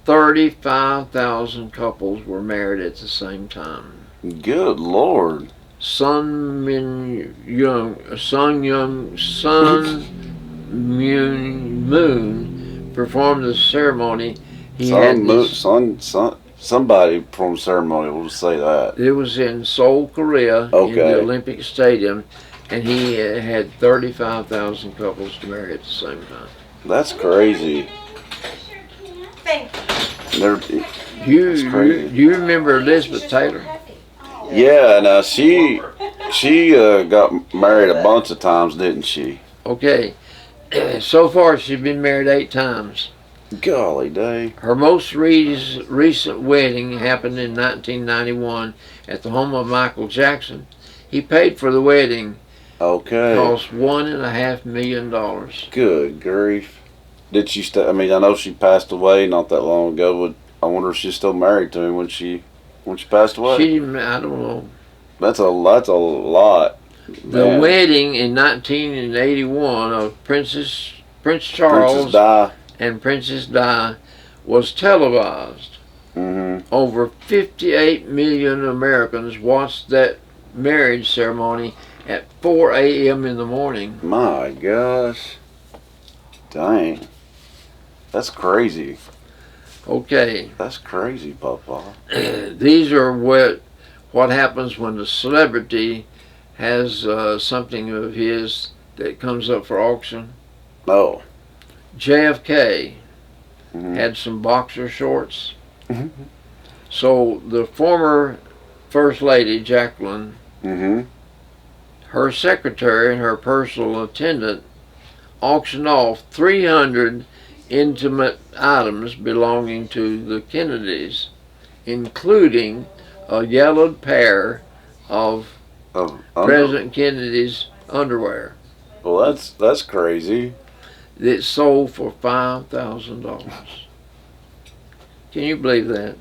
35,000 couples were married at the same time. Good Lord. Sun Moon performed the ceremony. Somebody performed the ceremony, we'll just say that. It was in Seoul, Korea, in the Olympic Stadium, and he had 35,000 couples to marry at the same time. That's crazy. Thank Do you remember Elizabeth Taylor? Yeah, now she She got married a bunch of times, didn't she? Okay. So far, she's been married 8 times. Golly day. Her most recent wedding happened in 1991 at the home of Michael Jackson. He paid for the wedding. Okay. Cost $1.5 million. Good grief. Did she I mean, I know she passed away not that long ago, but I wonder if she's still married to him when she passed away. I don't know. That's a lot. The Man. wedding in 1981 of Prince Charles Princess Di. and Princess Di was televised. Mm-hmm. Over 58 million Americans watched that marriage ceremony at 4 a.m. in the morning. My gosh. Dang. That's crazy. Okay. That's crazy, Papa. These are what happens when the celebrity has something of his that comes up for auction. Oh. JFK Mm-hmm. had some boxer shorts. Mm-hmm. So the former First Lady, Jacqueline, Mm-hmm. her secretary and her personal attendant auctioned off 300 intimate items belonging to the Kennedys, including a yellowed pair of President Kennedy's underwear. Well, that's crazy. That sold for $5,000. Can you believe that?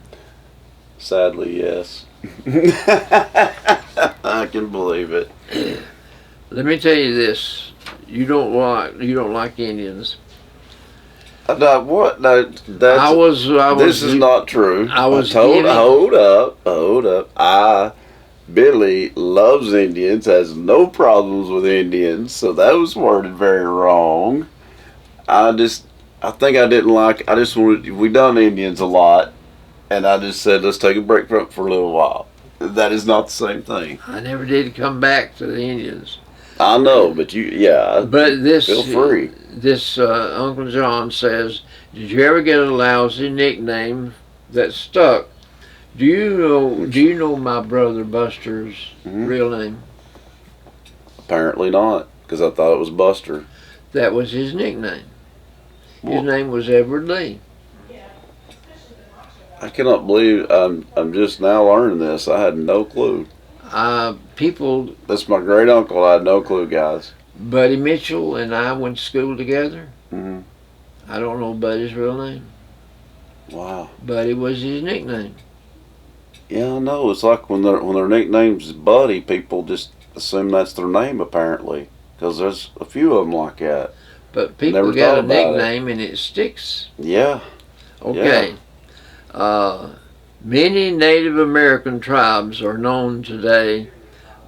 Sadly, yes. I can believe it. Let me tell you this: you don't like Indians. What? That's, this is not true. Hold up. Billy loves Indians, has no problems with Indians, so that was worded very wrong. I think I didn't like. I just wanted. We done Indians a lot, and I just said let's take a break from it for a little while. That is not the same thing. I never did come back to the Indians. I know, but But this feel free. This Uncle John says, did you ever get a lousy nickname that stuck? Do you know my brother Buster's real name? Apparently not, because I thought it was Buster. That was his nickname. His name was Edward Lee. I cannot believe I'm just now learning this. I had no clue. People. That's my great uncle. I had no clue, guys. Buddy Mitchell and I went to school together. Mm-hmm. I don't know Buddy's real name. Wow. Buddy was his nickname. Yeah, I know. It's like when their nickname's Buddy, people just assume that's their name apparently, because there's a few of them like that. But people get a nickname and it sticks. Yeah. Okay. Yeah. Many Native American tribes are known today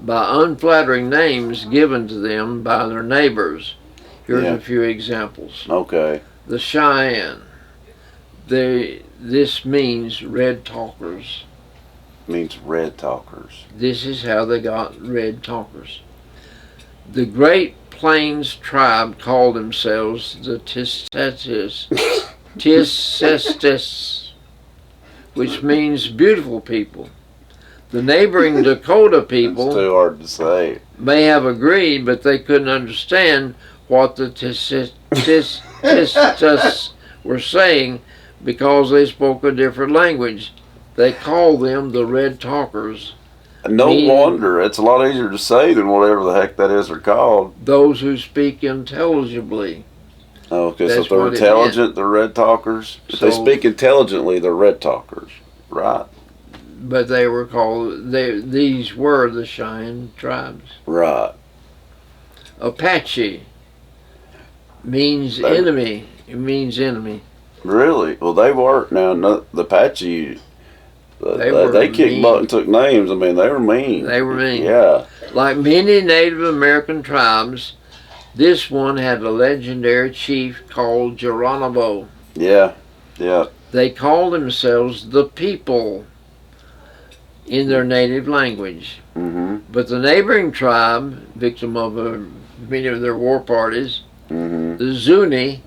by unflattering names given to them by their neighbors. Here's a few examples. Okay. The Cheyenne. This means red talkers. Means red talkers. This is how they got red talkers. The Great Plains tribe called themselves the Tisestes, which means beautiful people. The neighboring Dakota people, it's too hard to say, may have agreed, but they couldn't understand what the Tisestes were saying because they spoke a different language. They called them the Red Talkers. No wonder. It's a lot easier to say than whatever the heck that is they're called. Those who speak intelligibly. Okay, so if they're intelligent, they're Red Talkers. If they speak intelligently, they're Red Talkers, right? But they were called, these were the Cheyenne tribes. Right. Apache means enemy. It means enemy. Really? Well, they weren't. Now, the Apache, they kicked butt and took names. I mean, they were mean. They were mean. Yeah. Like many Native American tribes, this one had a legendary chief called Geronimo. Yeah. Yeah. They called themselves the People in their native language. Mm-hmm. But the neighboring tribe, victim of many of their war parties, the Zuni,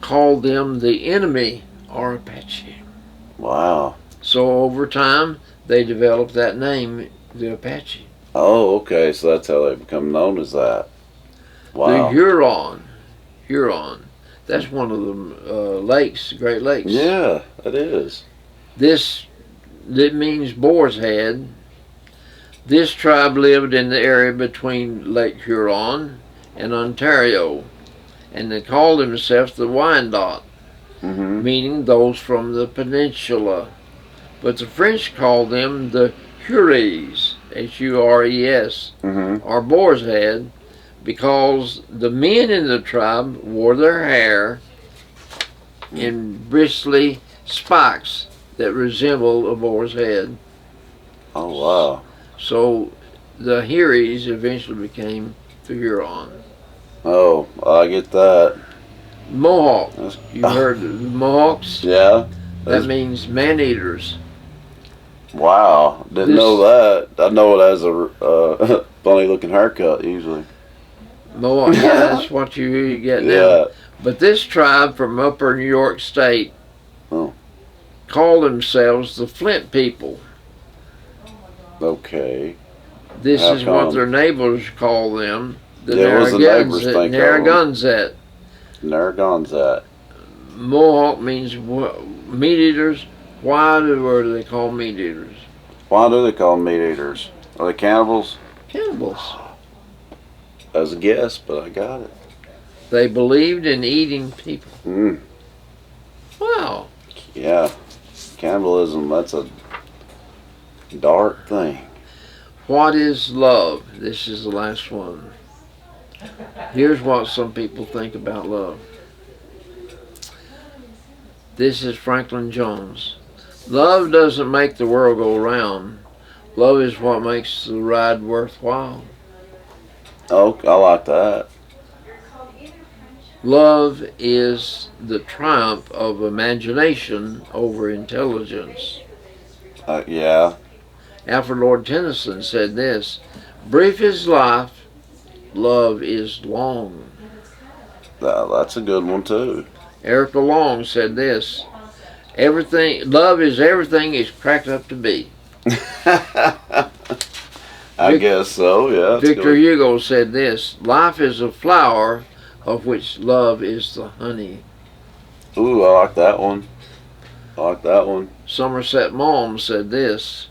called them the enemy or Apache. Wow. So over time, they developed that name, the Apache. Oh, okay. So that's how they become known as that. The Wow. Huron. That's one of the lakes, Great Lakes. Yeah, it is. That means boar's head. This tribe lived in the area between Lake Huron and Ontario, and they called themselves the Wyandot, Mm-hmm. meaning those from the peninsula. But the French called them the Hures, Hures, Mm-hmm. or boar's head, because the men in the tribe wore their hair in bristly spikes that resembled a boar's head. Oh, wow. So the Hures eventually became the Huron. Oh, I get that. Mohawk. That's- You heard of the Mohawks? Yeah. That means man-eaters. Wow. Didn't This- know that. I know it as a funny-looking haircut usually. Mohawk, yeah, that's what you get now. Yeah. But this tribe from upper New York State Oh. called themselves the Flint people. Okay. This How is what come? their neighbors call them. The Yeah, what does the neighbors think of 'em? Narragansett. Narragansett. Mohawk means meat eaters. Why do they call meat eaters? Why do they call them meat eaters? Are they cannibals? Cannibals. As a guess, but I got it. They believed in eating people. Mm. Wow. Yeah. Cannibalism, that's a dark thing. What is love? This is the last one. Here's what some people think about love. This is Franklin Jones. Love doesn't make the world go round. Love is what makes the ride worthwhile. Oh, I like that. Love is the triumph of imagination over intelligence. Yeah. Alfred Lord Tennyson said this: brief is life, love is long. That's a good one, too. Erica Long said this: love is everything it's cracked up to be. I guess so, yeah. that's Victor good. Hugo said this: life is a flower of which love is the honey. Ooh, I like that one. I like that one. Somerset Maugham said this.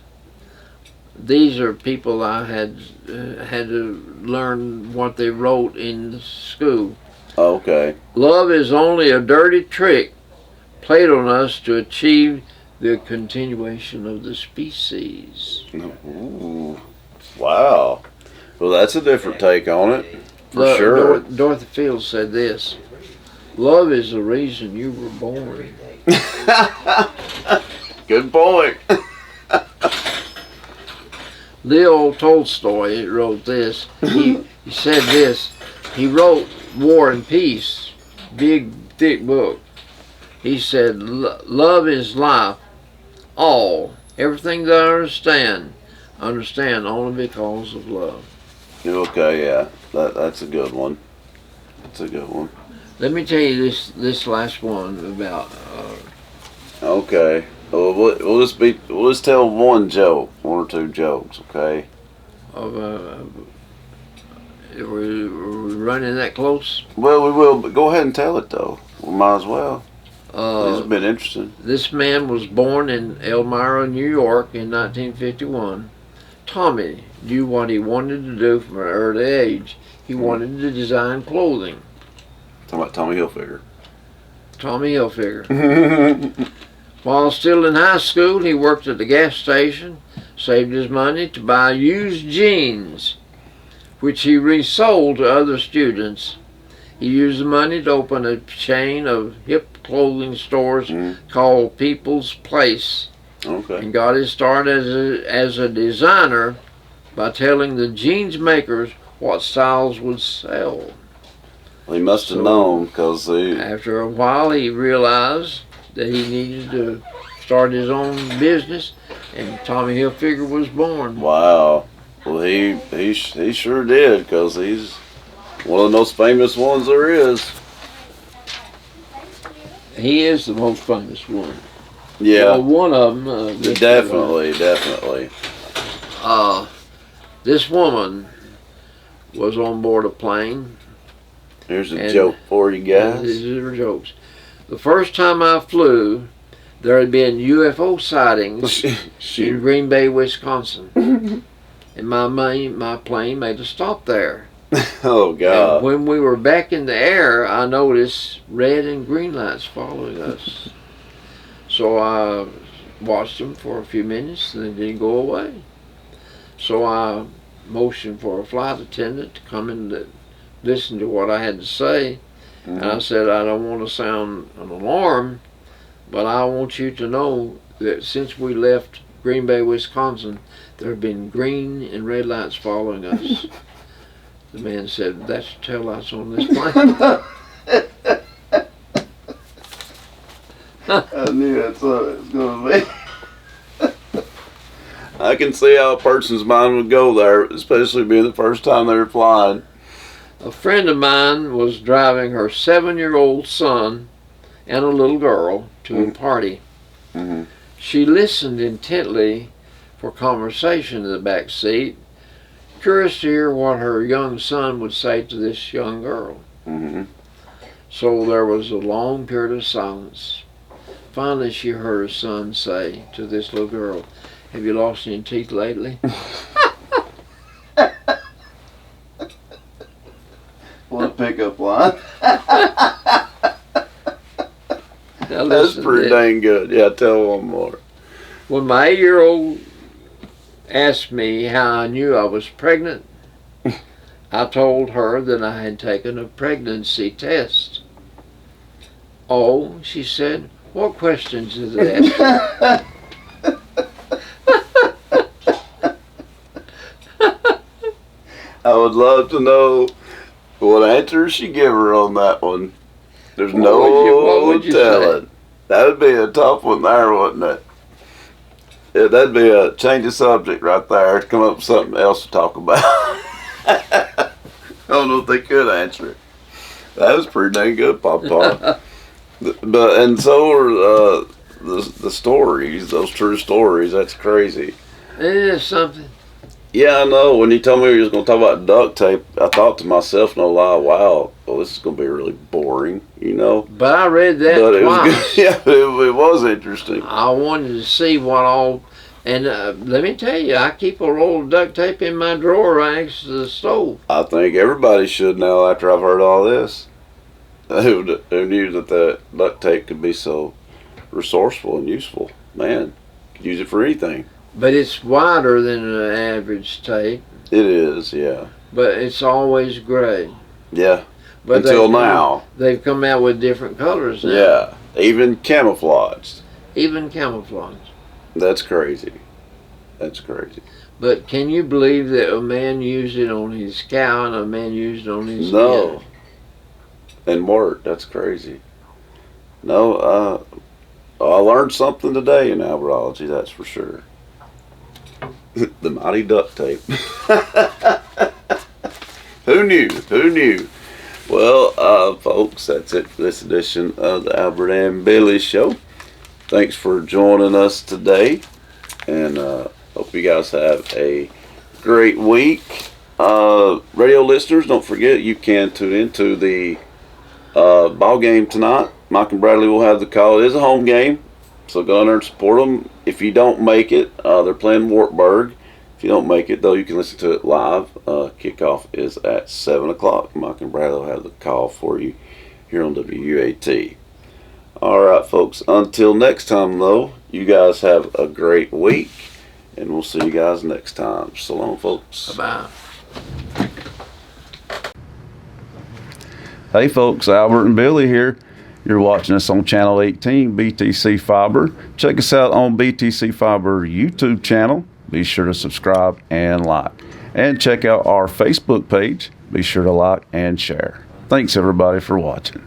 These are people I had to learn what they wrote in school. Okay. Love is only a dirty trick played on us to achieve the continuation of the species. Ooh. Wow. Well, that's a different take on it. For Look, sure. Dorothy Fields said this: love is the reason you were born. Good point. Leo Tolstoy wrote this. He said this. He wrote War and Peace, big, thick book. He said, love is life, all, everything that I understand only because of love. Okay, yeah. That's a good one. That's a good one. Let me tell you this last one about, Okay. Well, we'll just tell one or two jokes, okay? are we running that close? Well, we will, but go ahead and tell it, though. We might as well. This has been interesting. This man was born in Elmira, New York in 1951. Tommy knew what he wanted to do from an early age. He wanted to design clothing. Talking about Tommy Hilfiger. Tommy Hilfiger. While still in high school, he worked at the gas station, saved his money to buy used jeans, which he resold to other students. He used the money to open a chain of hip clothing stores called People's Place, Okay. and got his start as a designer by telling the jeans makers what styles would sell. Well, he must have known, because After a while, he realized that he needed to start his own business, and Tommy Hilfiger was born. wow. Well, he sure did, because he's one of the most famous ones there is. He is the most famous one. Yeah. Well, one of them. Definitely. This woman was on board a plane. Here's a joke for you guys. These are jokes. The first time I flew, there had been UFO sightings in Green Bay, Wisconsin. And my plane made a stop there. Oh, God. And when we were back in the air, I noticed red and green lights following us. So I watched them for a few minutes and they didn't go away. So I motioned for a flight attendant to come in to listen to what I had to say. Mm-hmm. And I said, I don't want to sound an alarm, but I want you to know that since we left Green Bay, Wisconsin, there have been green and red lights following us. The man said, that's tail lights on this plane. I knew that's what it was going to be. I can see how a person's mind would go there, especially being the first time they were flying. A friend of mine was driving her 7-year-old son and a little girl to a party. Mm-hmm. She listened intently for conversation in the back seat, curious to hear what her young son would say to this young girl. Mm-hmm. So there was a long period of silence. Finally, she heard her son say to this little girl, "Have you lost any teeth lately?" What a pickup line. Now That's listen, pretty dang good. Yeah, tell one more. when my 8-year-old asked me how I knew I was pregnant, I told her that I had taken a pregnancy test. "Oh," she said, "what questions is that?" I would love to know what answer she gave her on that one. There's What no would you telling. That would be a tough one there, wouldn't it? Yeah, that'd be a change of subject right there. Come up with something else to talk about. I don't know if they could answer it. That was pretty dang good, Pop Tart. But and so are the stories, those true stories. That's crazy. It is something. Yeah, I know. When you told me you was going to talk about duct tape, I thought to myself, no lie, wow, well, this is going to be really boring, you know. But I read that But it was twice. good. Yeah, it was interesting. I wanted to see what all, and let me tell you, I keep a roll of duct tape in my drawer right next to the stove. I think everybody should now after I've heard all this. Who knew that the duct tape could be so resourceful and useful? Man, could use it for anything. But it's wider than an average tape, It is, yeah. but it's always gray. Yeah, But until now. They've come out with different colors now. Yeah, even camouflaged. Even camouflage. That's crazy. That's crazy. But can you believe that a man used it on his cow and a man used it on his No. hen? And work. That's crazy. No, I learned something today in alberology, that's for sure. The mighty duct tape. Who knew? Who knew? Well, folks, that's it for this edition of the Albert and Billy Show. Thanks for joining us today, and hope you guys have a great week. Radio listeners, don't forget you can tune into the ball game tonight. Mike and Bradley will have the call. It is a home game, so go in there and support them. If you don't make it, they're playing Wartburg. If you don't make it, though, you can listen to it live. Kickoff is at 7 o'clock. Mike and Bradley will have the call for you here on WUAT. All right, folks. Until next time, though, you guys have a great week, and we'll see you guys next time. So long, folks. Bye-bye. Hey folks, Albert and Billy here. You're watching us on Channel 18, BTC Fiber. Check us out on BTC Fiber YouTube channel. Be sure to subscribe and like. And check out our Facebook page. Be sure to like and share. Thanks everybody for watching.